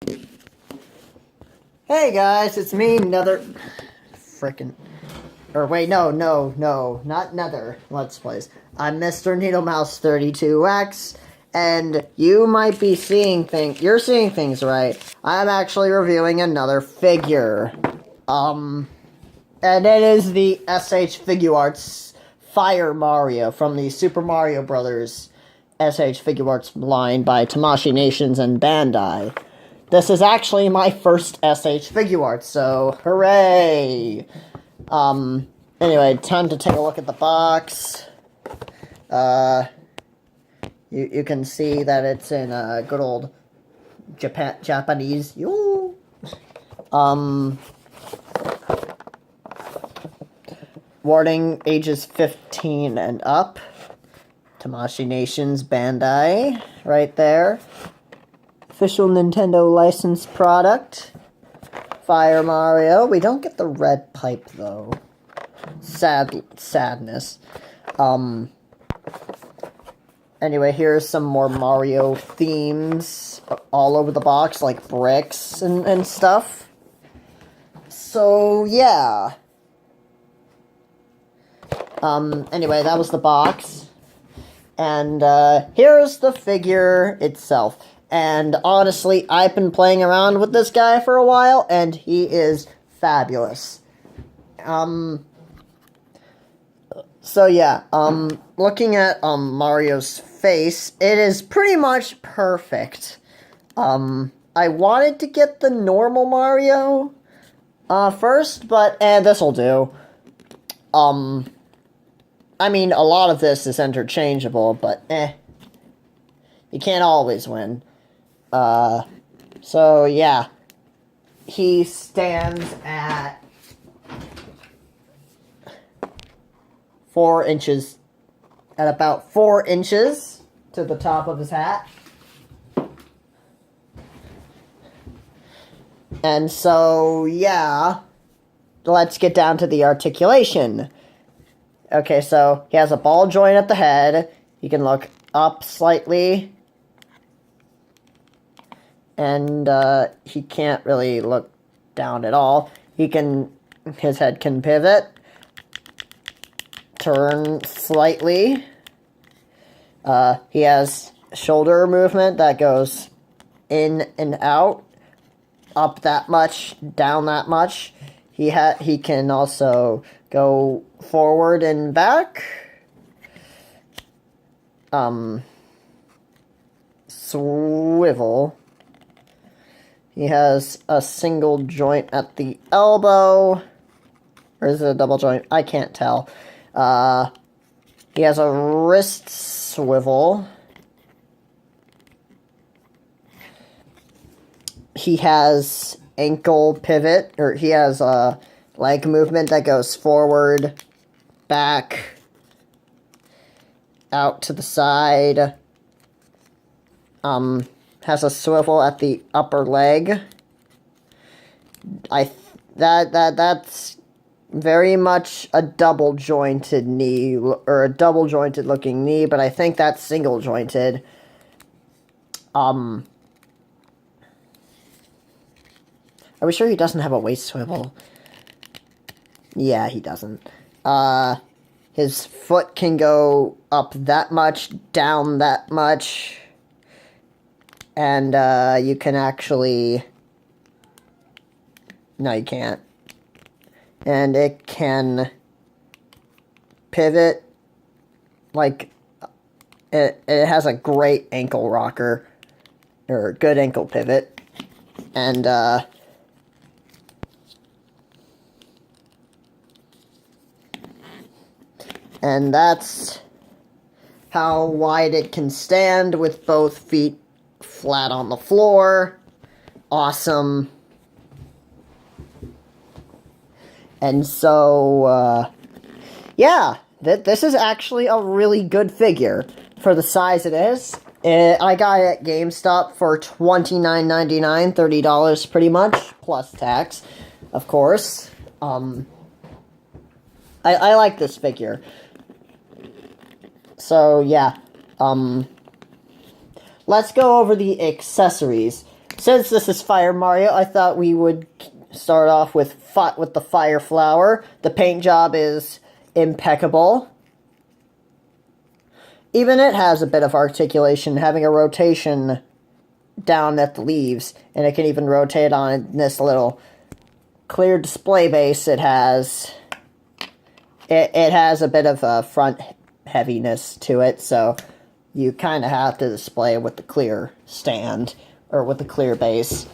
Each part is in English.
Hey guys, it's me, another frickin' or wait, no, not another Let's Plays. I'm Mr. Needlemouse 32X, and you might be you're seeing things right. I'm actually reviewing another figure. And it is the SH Figurarts Fire Mario from the Super Mario Brothers SH Figurarts line by Tamashii Nations and Bandai. This is actually my first SH Figurarts, so hooray! Anyway, time to take a look at the box. You can see that it's in good old Japanese. Warning, ages 15 and up. Tamashii Nations Bandai, right there. Official Nintendo licensed product. Fire Mario. We don't get the red pipe, though. Sadness. Anyway, here's some more Mario themes all over the box, like bricks and stuff. So, yeah. Anyway, that was the box. And, here's the figure itself. And honestly, I've been playing around with this guy for a while, and he is fabulous. So yeah, looking at, Mario's face, it is pretty much perfect. I wanted to get the normal Mario, first, but, this'll do. I mean, a lot of this is interchangeable, but, you can't always win. So, yeah. He stands at 4 inches, at about 4 inches to the top of his hat. And so, yeah, let's get down to the articulation. Okay, so he has a ball joint at the head. He can look up slightly. And, he can't really look down at all. His head can pivot, turn slightly. He has shoulder movement that goes in and out, up that much, down that much. He can also go forward and back. Swivel. He has a single joint at the elbow. Or is it a double joint? I can't tell. He has a wrist swivel. He has ankle pivot, or he has a leg movement that goes forward, back, out to the side. Has a swivel at the upper leg. That's very much a double jointed knee, or a double jointed looking knee, but I think that's single jointed. Are we sure he doesn't have a waist swivel? Yeah, he doesn't. His foot can go up that much, down that much. And, you can actually... No, you can't. And it can pivot, like, it has a great ankle rocker, or good ankle pivot. And, and that's how wide it can stand with both feet flat on the floor. Awesome. And so, yeah, this is actually a really good figure for the size it is. I got it at GameStop for $29.99, $30 pretty much, plus tax, of course. I like this figure. So, yeah, let's go over the accessories. Since this is Fire Mario, I thought we would start off with the Fire Flower. The paint job is impeccable. Even it has a bit of articulation, having a rotation down at the leaves, and it can even rotate on this little clear display base. It has a bit of a front heaviness to it, so you kind of have to display it with the clear stand or with the clear base.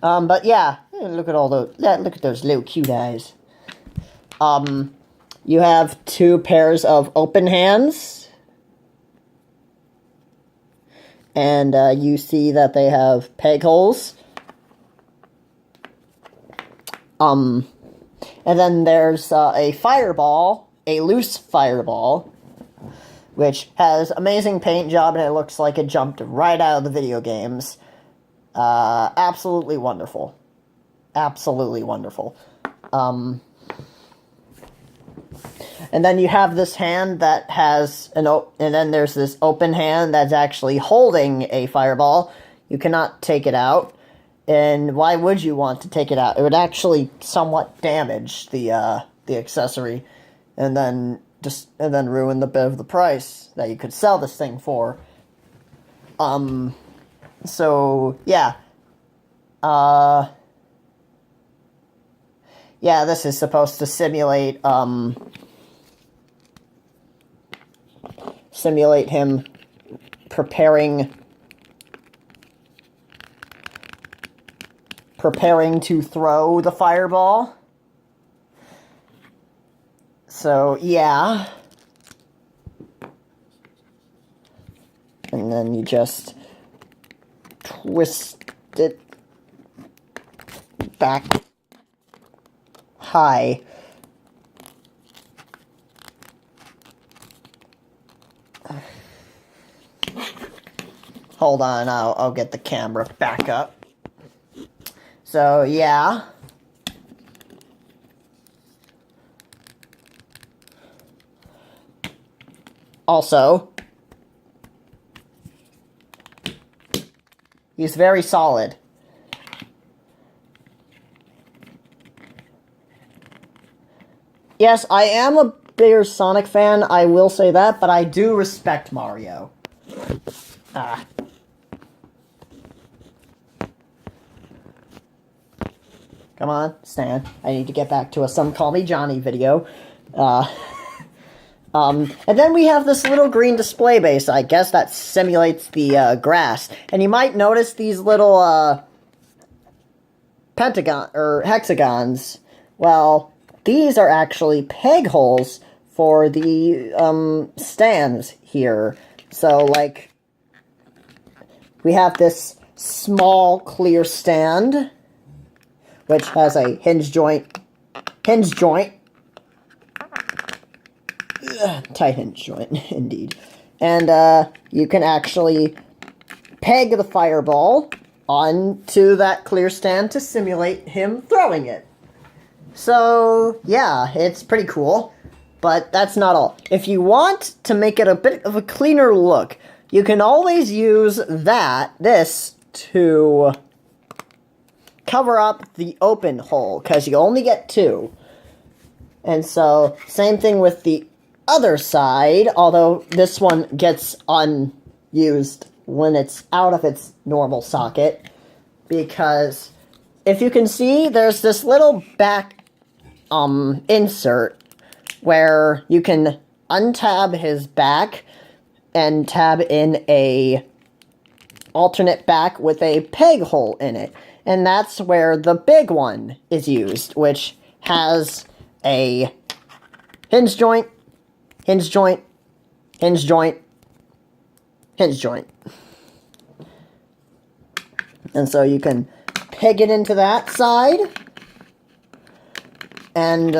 But yeah, look at look at those little cute eyes. You have two pairs of open hands, and you see that they have peg holes. And then there's a fireball, a loose fireball, which has amazing paint job, and it looks like it jumped right out of the video games. Absolutely wonderful. Absolutely wonderful. And then you have this hand that has and then there's this open hand that's actually holding a fireball. You cannot take it out. And why would you want to take it out? It would actually somewhat damage the accessory, and then ruin the bit of the price that you could sell this thing for. So yeah. Yeah, this is supposed to simulate him preparing to throw the fireball. So, yeah. And then you just twist it back high. Hold on, I'll get the camera back up. So, yeah. Also, he's very solid. Yes, I am a bigger Sonic fan, I will say that, but I do respect Mario. Come on, Stan. I need to get back to a Some Call Me Johnny video. And then we have this little green display base, I guess, that simulates the grass. And you might notice these little hexagons. Well, these are actually peg holes for the stands here. So, like, we have this small clear stand, which has a hinge joint, tight hinge joint, indeed. And you can actually peg the fireball onto that clear stand to simulate him throwing it. So, yeah, it's pretty cool, but that's not all. If you want to make it a bit of a cleaner look, you can always use this to cover up the open hole, because you only get two. And so, same thing with the other side, although this one gets unused when it's out of its normal socket, because if you can see, there's this little back insert where you can untab his back and tab in a alternate back with a peg hole in it. And that's where the big one is used, which has a hinge joint, hinge joint, hinge joint, hinge joint. And so you can peg it into that side and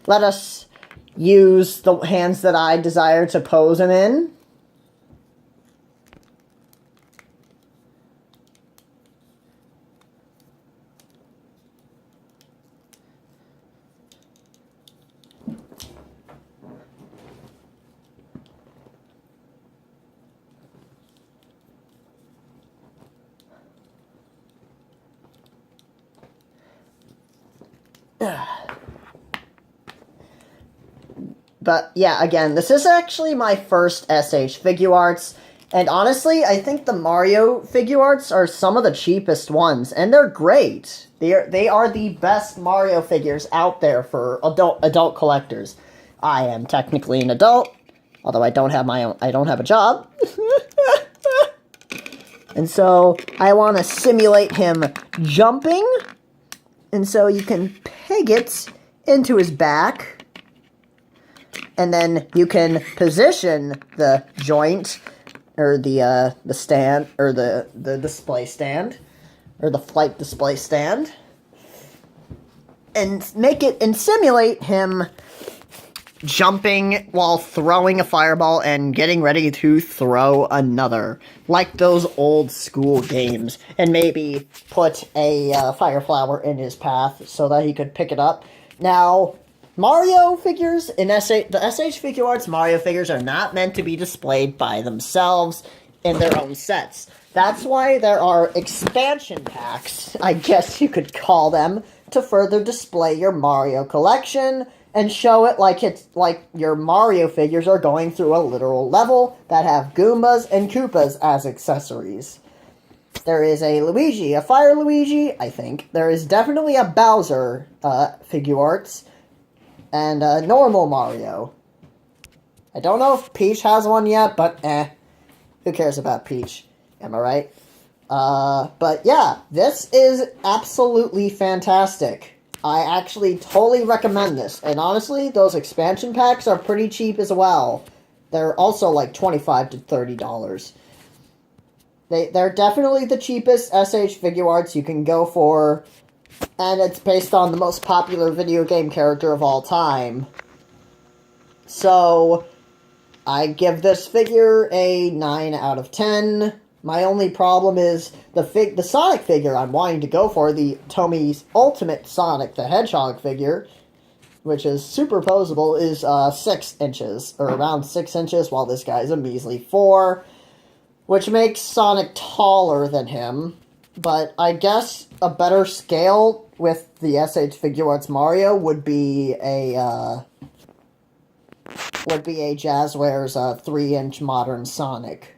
let us use the hands that I desire to pose him in. But yeah, again, this is actually my first SH Figurarts, and honestly, I think the Mario Figurarts are some of the cheapest ones, and they're great. They are the best Mario figures out there for adult collectors. I am technically an adult, although I don't have a job. And so I want to simulate him jumping, and so you can peg it into his back. And then you can position the joint, or the stand, or the display stand, or the flight display stand, and simulate him jumping while throwing a fireball and getting ready to throw another, like those old school games, and maybe put a fire flower in his path so that he could pick it up. Now, Mario figures, the SH Figurarts Mario figures are not meant to be displayed by themselves in their own sets. That's why there are expansion packs, I guess you could call them, to further display your Mario collection and show it like your Mario figures are going through a literal level that have Goombas and Koopas as accessories. There is a Luigi, a Fire Luigi, I think. There is definitely a Bowser Figurarts. And normal Mario. I don't know if Peach has one yet, but who cares about Peach? Am I right? But yeah, this is absolutely fantastic. I actually totally recommend this. And honestly, those expansion packs are pretty cheap as well. They're also like $25 to $30. They're definitely the cheapest SH Figurarts you can go for. And it's based on the most popular video game character of all time. So, I give this figure a 9 out of 10. My only problem is the Sonic figure I'm wanting to go for, the Tommy's Ultimate Sonic the Hedgehog figure, which is superposable, is 6 inches, or around 6 inches, while this guy's a measly 4, which makes Sonic taller than him. But I guess a better scale with the SH Figurarts Mario would be a Jazzwares 3-inch modern Sonic,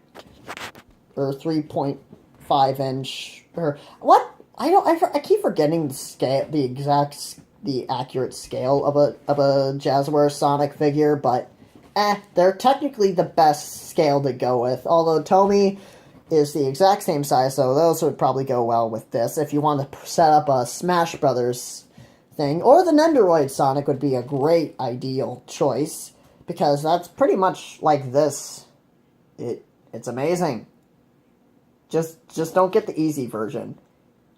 or 3.5-inch, or what? I keep forgetting the scale, the accurate scale of a Jazzwares Sonic figure, but they're technically the best scale to go with. Although Tommy is the exact same size, so those would probably go well with this. If you want to set up a Smash Brothers thing, or the Nendoroid Sonic would be a great ideal choice, because that's pretty much like this. It's amazing. Just don't get the easy version.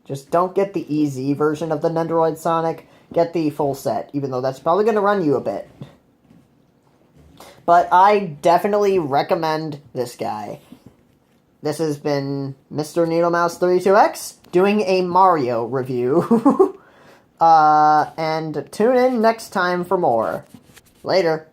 Just don't get the easy version of the Nendoroid Sonic. Get the full set, even though that's probably going to run you a bit. But I definitely recommend this guy. This has been Mr. NeedleMouse32X doing a Mario review. And tune in next time for more. Later.